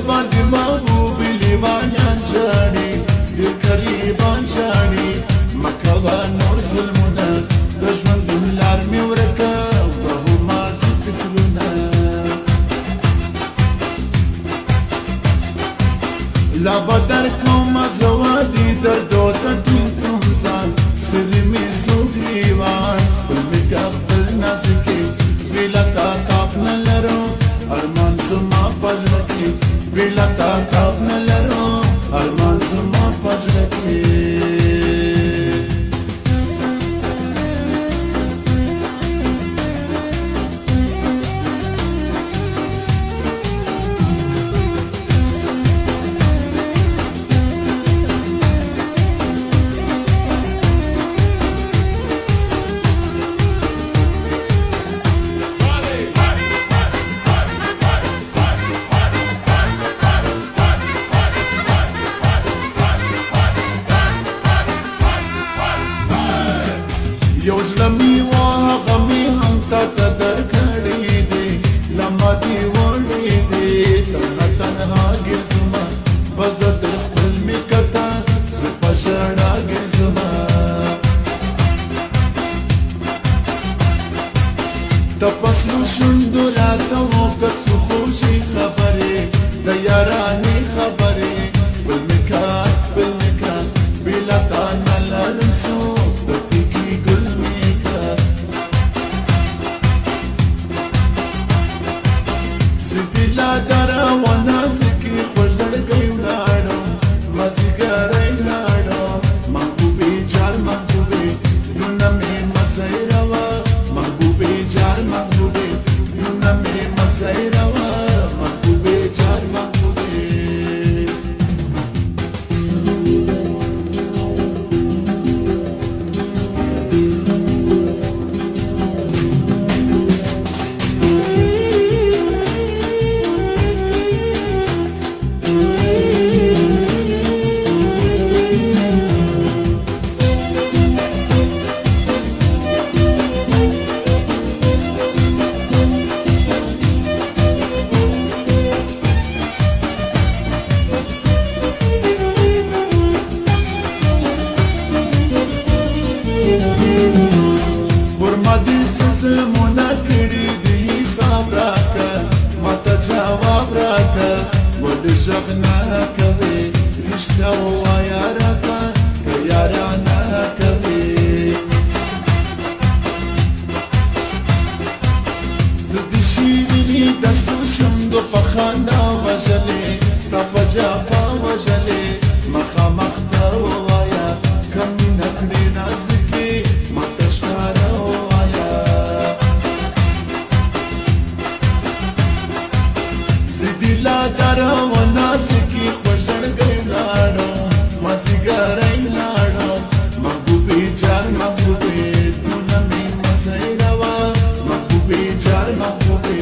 باندې محبوبي لیوانیان ژاړي ډېر قریبان ژاړي مه کوه نور ظلمونه د ژوندون لار مې ورکه وهماسې فکرونه لا به درکومه زوادي دردو ته ټینګ کړم ځان سرې مې سو ګریوان بل مې که خپل نازکې بېله تا تاپ نه لرو ارمان زما په زړه کې بېله تا تاپ نه لرو ارمان زما په زړه کې یو زړه مې و هغه مې هم تا ته درکړی دی لمبه دې وړی دی تنها تنها ګرځمه بس د تر خپل مې کته زه په ژړا ګرځمه د فصلو شونډو راته وکړه څو خوږې خبرې د یارانې خبرې بل مې کار بل مې کار بېله تا نه لرم څوک دره و نازکې خوږ زړګی ولاړو مازدیګری ولاړو محبوبې جار محبوبې لونه مې مه ځایروه محبوبې جار محبوبې لونه مې مه ځایروه محبوبې جار محبوبې ژغ نه کوي رښتیا ووایه راته که یارانه کوي زه د شیرینې د سرو شونډو په خندا وژلې تا په جفا وژلې مخامخ ته ووایه که مینه کړې نازکې ماته ښکاره ووایه زه دې لا دره نازکې خوږ زړګی ولاړو مازدیګری ولاړو محبوبې جار محبوبې لونه مې مه ځایروه محبوبې جار محبوبې